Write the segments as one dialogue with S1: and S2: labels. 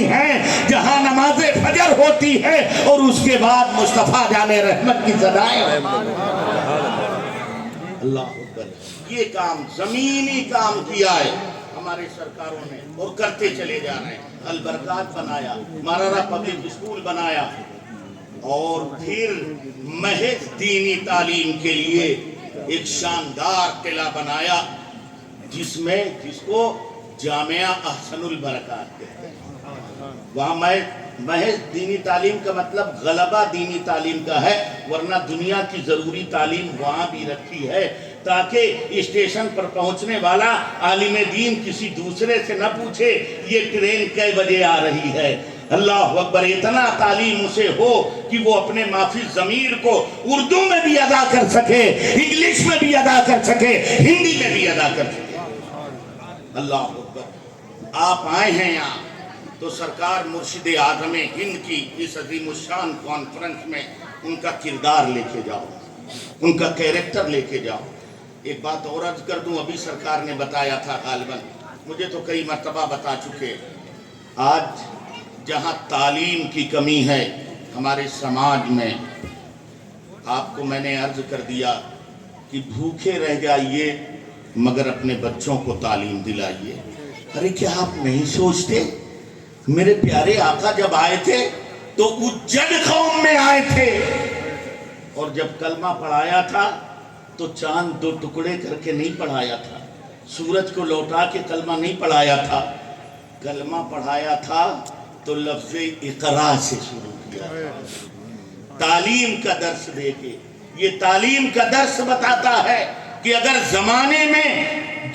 S1: ہیں جہاں نماز فجر ہوتی ہے اور اس کے بعد مصطفیٰ جان رحمت کی صدائیں اللہ اکبر۔ یہ کام زمینی کام کیا ہے ہمارے سرکاروں نے اور کرتے چلے جا رہے ہیں۔ البرکات بنایا، مارارا پبلک اسکول بنایا، اور پھر محض دینی تعلیم کے لیے ایک شاندار قلعہ بنایا جس کو جامعہ احسن البرکات کہتے ہیں۔ وہاں محض دینی تعلیم کا مطلب غلبہ دینی تعلیم کا ہے، ورنہ دنیا کی ضروری تعلیم وہاں بھی رکھی ہے تاکہ اسٹیشن پر پہنچنے والا عالم دین کسی دوسرے سے نہ پوچھے یہ ٹرین کئے بجے آ رہی ہے۔ اللہ اکبر، اتنا تعلیم اسے ہو کہ وہ اپنے معافی ضمیر کو اردو میں بھی ادا کر سکے، انگلش میں بھی ادا کر سکے، ہندی میں بھی ادا کر سکے۔ اللہ اکبر۔ آپ آئے ہیں یہاں تو سرکار مرشد اعظم ہند کی اس عظیم الشان کانفرنس میں ان کا کردار لے کے جاؤ، ان کا کیریکٹر لے کے جاؤ۔ ایک بات اور عرض کر دوں، ابھی سرکار نے بتایا تھا، غالباً مجھے تو کئی مرتبہ بتا چکے، آج جہاں تعلیم کی کمی ہے ہمارے سماج میں، آپ کو میں نے عرض کر دیا کہ بھوکے رہ جائیے مگر اپنے بچوں کو تعلیم دلائیے۔ ارے کیا آپ نہیں سوچتے میرے پیارے آقا جب آئے تھے تو اجڑ قوم میں آئے تھے، اور جب کلمہ پڑھایا تھا تو چاند دو ٹکڑے کر کے نہیں پڑھایا تھا، سورج کو لوٹا کے کلمہ نہیں پڑھایا تھا، کلمہ پڑھایا تھا تو لفظ اقرا سے شروع کیا، تعلیم کا درس دے کے۔ یہ تعلیم کا درس بتاتا ہے کہ اگر زمانے میں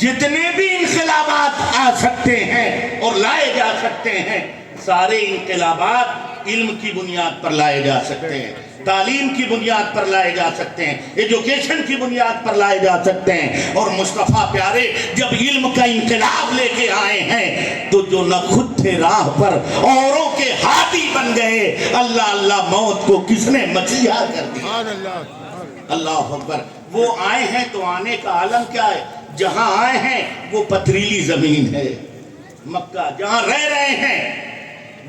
S1: جتنے بھی انقلابات آ سکتے ہیں اور لائے جا سکتے ہیں، سارے انقلابات علم کی بنیاد پر لائے جا سکتے ہیں، تعلیم کی بنیاد پر لائے جا سکتے ہیں، ایجوکیشن کی بنیاد پر لائے جا سکتے ہیں۔ اور مصطفیٰ پیارے جب علم کا انقلاب لے کے آئے ہیں تو جو نہ خود تھے راہ پر اوروں کے ہادی بن گئے۔ اللہ اللہ، موت کو کس نے مچیا کر دیا۔ اللہ اکبر۔ وہ آئے ہیں تو آنے کا عالم کیا ہے؟ جہاں آئے ہیں وہ پتھریلی زمین ہے مکہ، جہاں رہ رہے ہیں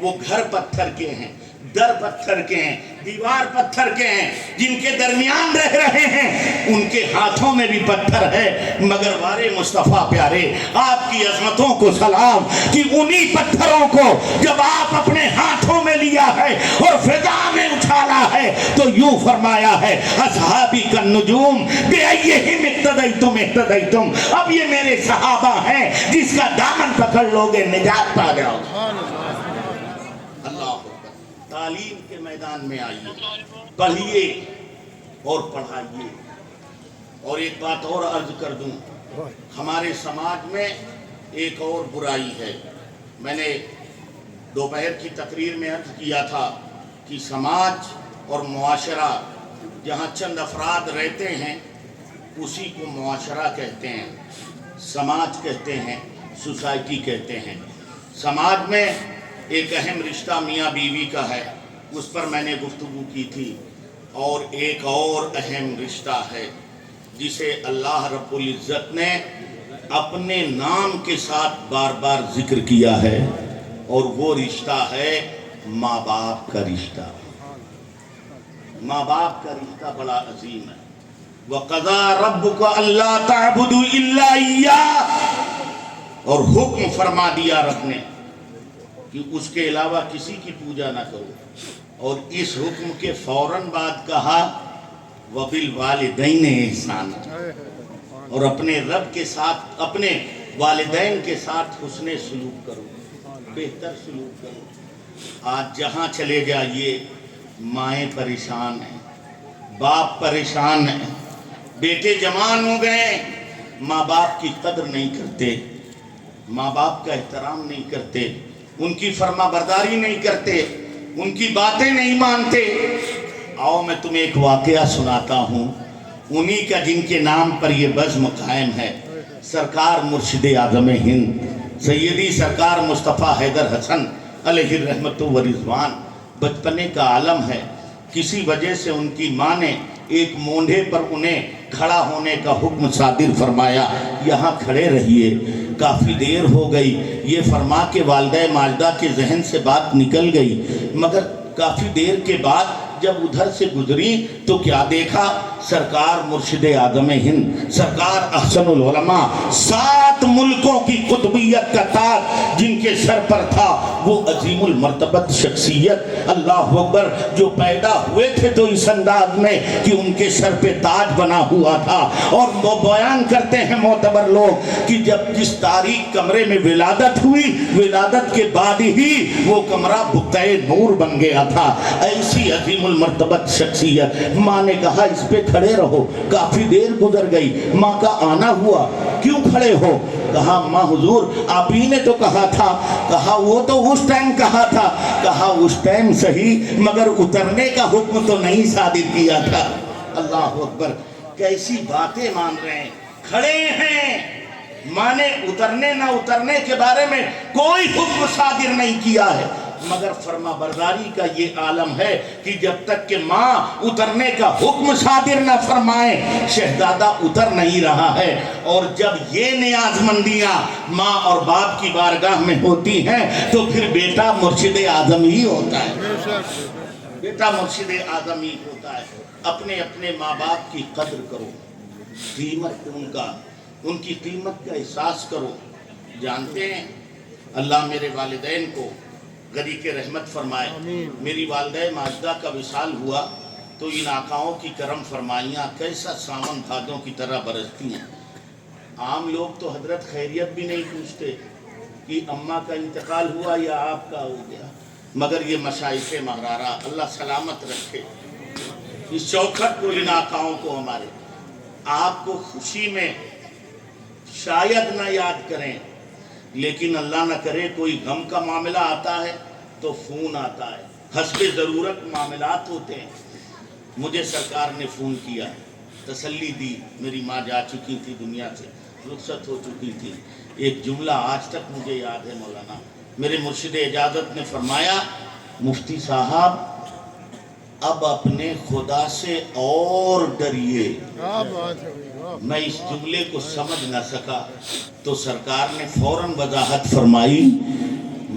S1: وہ گھر پتھر کے ہیں، در پتھر کے ہیں، دیوار پتھر کے ہیں، جن کے درمیان رہ رہے ہیں ان کے ہاتھوں میں بھی پتھر ہے، مگر وارے مصطفیٰ پیارے آپ کی عظمتوں کو سلام کہ انہی پتھروں کو جب آپ اپنے ہاتھوں میں لیا ہے اور فضا میں اچھالا ہے تو یوں فرمایا ہے اصحابی کالنجوم بأیہم اقتدیتم اہتدیتم۔ اب یہ میرے صحابہ ہیں، جس کا دامن پکڑ لوگے نجات پا جاؤ۔ تعلیم کے میدان میں آئیے، پڑھیے اور پڑھائیے۔ اور ایک بات اور عرض کر دوں، ہمارے سماج میں ایک اور برائی ہے۔ میں نے دوپہر کی تقریر میں عرض کیا تھا کہ سماج اور معاشرہ جہاں چند افراد رہتے ہیں اسی کو معاشرہ کہتے ہیں، سماج کہتے ہیں، سوسائٹی کہتے ہیں۔ سماج میں ایک اہم رشتہ میاں بیوی کا ہے، اس پر میں نے گفتگو کی تھی، اور ایک اور اہم رشتہ ہے جسے اللہ رب العزت نے اپنے نام کے ساتھ بار بار ذکر کیا ہے، اور وہ رشتہ ہے ماں باپ کا رشتہ۔ ماں باپ کا رشتہ بڑا عظیم ہے۔ وَقَضَىٰ رَبُّكَ أَلَّا تَعْبُدُوا إِلَّا إِيَّاهُ، اور حکم فرما دیا رب نے کہ اس کے علاوہ کسی کی پوجا نہ کرو، اور اس حکم کے فوراً بعد کہا وَبِالْوَالِدَيْنِ إِحْسَانًا، اور اپنے رب کے ساتھ، اپنے والدین کے ساتھ حسن سلوک کرو، بہتر سلوک کرو۔ آج جہاں چلے جائیے مائیں پریشان ہیں، باپ پریشان ہیں، بیٹے جوان ہو گئے، ماں باپ کی قدر نہیں کرتے، ماں باپ کا احترام نہیں کرتے، ان کی فرما برداری نہیں کرتے، ان کی باتیں نہیں مانتے۔ آؤ میں تمہیں ایک واقعہ سناتا ہوں، انہی کا جن کے نام پر یہ بزم قائم ہے، سرکار مرشد اعظم ہند سیدی سرکار مصطفیٰ حیدر حسن علیہ الرحمت و رضوان۔ بچپنے کا عالم ہے، کسی وجہ سے ان کی ماں نے ایک مونڈے پر انہیں کھڑا ہونے کا حکم صادر فرمایا، یہاں کھڑے رہیے، کافی دیر ہو گئی۔ یہ فرما کے والدہ ماجدہ کے ذہن سے بات نکل گئی، مگر کافی دیر کے بعد جب ادھر سے گزری تو کیا دیکھا؟ سرکار مرشد اعظم ہند، سرکار احسن العلماء، 7 ملکوں کی قطبیت کا تاج جن کے سر پر تھا، وہ عظیم المرتبت شخصیت، اللہ اکبر، جو پیدا ہوئے تھے تو اس انداز میں کہ ان کے سر پہ تاج بنا ہوا تھا۔ اور وہ بیان کرتے ہیں معتبر لوگ کہ جب جس تاریک کمرے میں ولادت ہوئی، ولادت کے بعد ہی وہ کمرہ بقعۂ نور بن گیا تھا۔ ایسی عظیم المرتبت شخصیت، ماں نے کہا اس پہ کھڑے رہو، کافی دیر گزر گئی، ماں کا آنا ہوا، کیوں کھڑے ہو؟ کہا ماں حضور آپ ہی نے تو کہا تھا۔ کہا وہ تو اس ٹائم کہا تھا۔ کہا اس ٹائم صحیح، مگر اترنے کا حکم تو نہیں صادر کیا تھا۔ اللہ اکبر، کیسی باتیں مان رہے ہیں، کھڑے ہیں، ماں نے اترنے نہ اترنے کے بارے میں کوئی حکم صادر نہیں کیا ہے، مگر فرما برداری کا یہ عالم ہے کہ جب تک کہ ماں اترنے کا حکم صادر نہ فرمائے شہزادہ اتر نہیں رہا ہے۔ اور جب یہ نیاز مندیاں ماں اور باپ کی بارگاہ میں ہوتی ہیں تو پھر بیٹا مرشد اعظم ہی ہوتا ہے، بیٹا مرشد اعظم ہی ہوتا ہے۔ اپنے اپنے ماں باپ کی قدر کرو، قیمت ان کی قیمت کا احساس کرو۔ جانتے ہیں اللہ میرے والدین کو غنی کے رحمت فرمائے، میری والدہ ماجدہ کا وصال ہوا تو ان آقاؤں کی کرم فرمائیاں کیسا سامن بھاگوں کی طرح برستی ہیں۔ عام لوگ تو حضرت خیریت بھی نہیں پوچھتے کہ اماں کا انتقال ہوا یا آپ کا ہو گیا، مگر یہ مشائخ مغرارہ اللہ سلامت رکھے، اس چوکھٹ کو، ان آقاؤں کو، ہمارے آپ کو خوشی میں شاید نہ یاد کریں، لیکن اللہ نہ کرے کوئی غم کا معاملہ آتا ہے تو فون آتا ہے، حسب ضرورت معاملات ہوتے ہیں۔ مجھے سرکار نے فون کیا، تسلی دی، میری ماں جا چکی تھی دنیا سے، رخصت ہو چکی تھی۔ ایک جملہ آج تک مجھے یاد ہے، مولانا میرے مرشد اجازت نے فرمایا، مفتی صاحب اب اپنے خدا سے اور ڈریے۔ میں اس جملے کو سمجھ نہ سکا تو سرکار نے فوراً وضاحت فرمائی،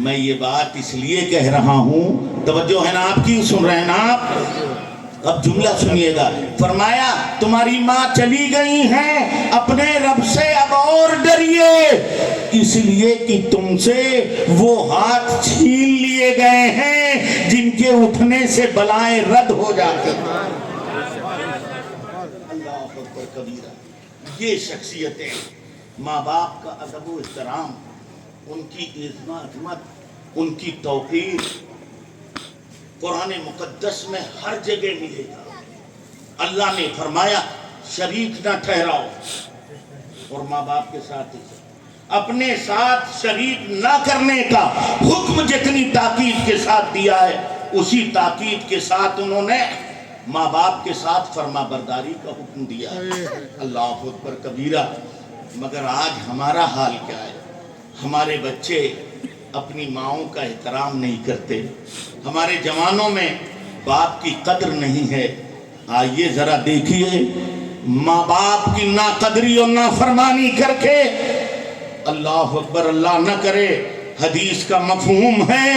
S1: میں یہ بات اس لیے کہہ رہا ہوں، توجہ ہے نا آپ کی، سن رہے ہیں نا آپ؟ اب جملہ سنیے گا، فرمایا تمہاری ماں چلی گئی ہیں، اپنے رب سے اب اور ڈریے، اس لیے کہ تم سے وہ ہاتھ چھین لیے گئے ہیں جن کے اٹھنے سے بلائیں رد ہو جاتی ہیں۔ اللہ اکبر کبیرہ، یہ شخصیتیں، ماں باپ کا ادب و احترام، ان کی عظمت، ان کی توقیر قرآن مقدس میں ہر جگہ ملے گا۔ اللہ نے فرمایا شریک نہ ٹھہراؤ، اور ماں باپ کے ساتھ اپنے ساتھ شریک نہ کرنے کا حکم جتنی تاکید کے ساتھ دیا ہے، اسی تاکید کے ساتھ انہوں نے ماں باپ کے ساتھ فرما برداری کا حکم دیا ہے۔ اللہ اکبر کبیرہ، مگر آج ہمارا حال کیا ہے؟ ہمارے بچے اپنی ماؤں کا احترام نہیں کرتے، ہمارے جوانوں میں باپ کی قدر نہیں ہے۔ آئیے ذرا دیکھیے، ماں باپ کی ناقدری اور نافرمانی کر کے، اللہ اکبر، اللہ نہ کرے، حدیث کا مفہوم ہے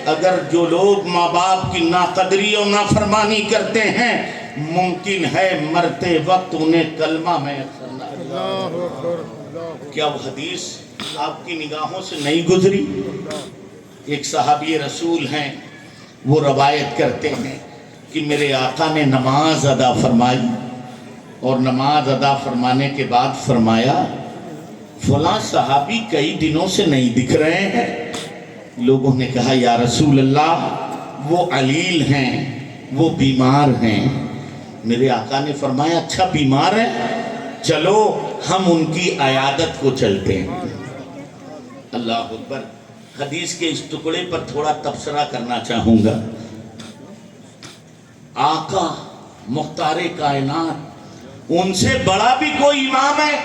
S1: اگر جو لوگ ماں باپ کی ناقدری اور نافرمانی کرتے ہیں ممکن ہے مرتے وقت انہیں کلمہ میں کیا وہ حدیث آپ کی نگاہوں سے نہیں گزری؟ ایک صحابی رسول ہیں، وہ روایت کرتے ہیں کہ میرے آقا نے نماز ادا فرمائی، اور نماز ادا فرمانے کے بعد فرمایا فلاں صحابی کئی دنوں سے نہیں دکھ رہے ہیں۔ لوگوں نے کہا یا رسول اللہ وہ علیل ہیں، وہ بیمار ہیں۔ میرے آقا نے فرمایا اچھا بیمار ہیں، چلو ہم ان کی عیادت کو چلتے ہیں۔ اللہ اکبر، حدیث کے اس ٹکڑے پر تھوڑا تبصرہ کرنا چاہوں گا۔ آقا مختار کائنات، ان سے بڑا بھی کوئی امام ہے؟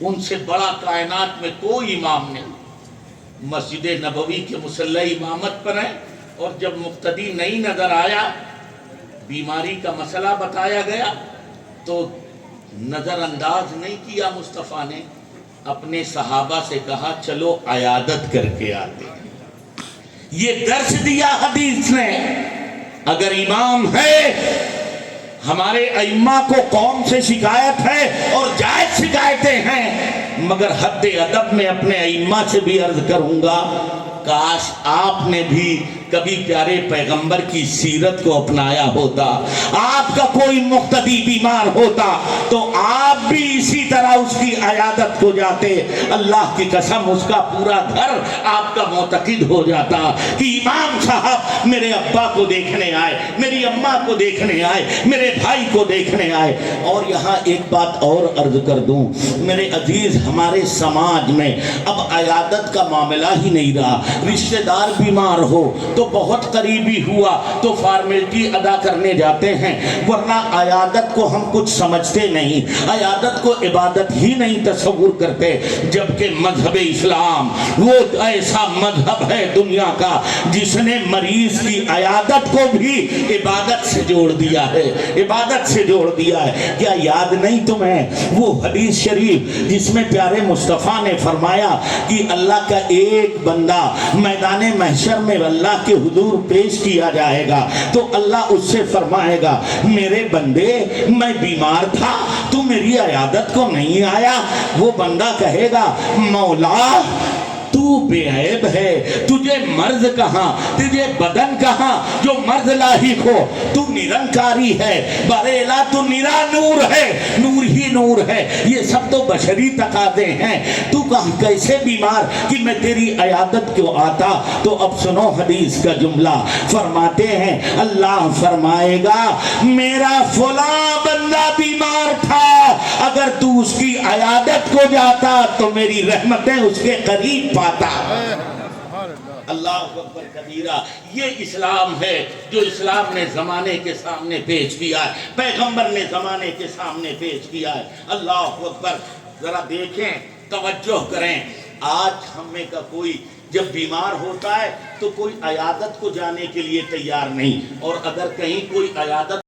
S1: ان سے بڑا کائنات میں کوئی امام نہیں۔ مسجد نبوی کے مصلی امامت پر ہیں، اور جب مقتدی نہیں نظر آیا بیماری کا مسئلہ بتایا گیا تو نظر انداز نہیں کیا مصطفیٰ نے، اپنے صحابہ سے کہا چلو عیادت کر کے آتے ہیں۔ یہ درس دیا حدیث نے۔ اگر امام ہے، ہمارے ائمہ کو قوم سے شکایت ہے اور جائز شکایتیں ہیں، مگر حد ادب میں اپنے ائمہ سے بھی عرض کروں گا، کاش آپ نے بھی کبھی پیارے پیغمبر کی سیرت کو اپنایا ہوتا۔ آپ کا کوئی مقتدی بیمار ہوتا تو آپ بھی اسی طرح اس کی عیادت کو جاتے۔ اللہ کی قسم اس کا پورا گھر آپ کا معتقد ہو جاتا کہ امام صاحب میرے ابا کو دیکھنے آئے، میری اماں کو دیکھنے آئے، میرے بھائی کو دیکھنے آئے۔ اور یہاں ایک بات اور عرض کر دوں میرے عزیز، ہمارے سماج میں اب عیادت کا معاملہ ہی نہیں رہا۔ رشتہ دار بیمار ہو تو بہت قریبی ہوا تو فارمیلٹی ادا کرنے جاتے ہیں، ورنہ عیادت کو ہم کچھ سمجھتے نہیں، عیادت کو عبادت ہی نہیں تصور کرتے۔ جبکہ مذہب اسلام وہ ایسا مذہب ہے دنیا کا جس نے مریض کی عیادت کو بھی عبادت سے جوڑ دیا ہے، عبادت سے جوڑ دیا ہے۔ کیا یاد نہیں تمہیں وہ حدیث شریف جس میں پیارے مصطفیٰ نے فرمایا کہ اللہ کا ایک بندہ میدان محشر میں اللہ کے حضور پیش کیا جائے گا تو اللہ اس سے فرمائے گا میرے بندے میں بیمار تھا تو میری عیادت کو نہیں آیا؟ وہ بندہ کہے گا مولا تو بے عیب ہے، تجھے مرض کہاں، تجھے بدن کہاں جو مرض لاحق ہو، تو نرنکاری ہے، بریلا تو نرا نور ہے، نور ہی نور ہے، یہ سب تو بشری تقاضے ہیں، تو کیسے بیمار کہ میں تیری عیادت کیوں آتا؟ تو اب سنو حدیث کا جملہ، فرماتے ہیں اللہ فرمائے گا میرا فلاں بندہ بیمار تھا، اگر تو اس کی عیادت کو جاتا تو میری رحمتیں اس کے قریب پاتا۔ اللہ اکبر کبیرہ۔ یہ اسلام ہے جو اسلام نے زمانے کے سامنے پیش کیا ہے، پیغمبر نے زمانے کے سامنے پیش کیا ہے۔ اللہ اکبر۔ ذرا دیکھیں، توجہ کریں، آج ہم میں کا کوئی جب بیمار ہوتا ہے تو کوئی عیادت کو جانے کے لیے تیار نہیں، اور اگر کہیں کوئی عیادت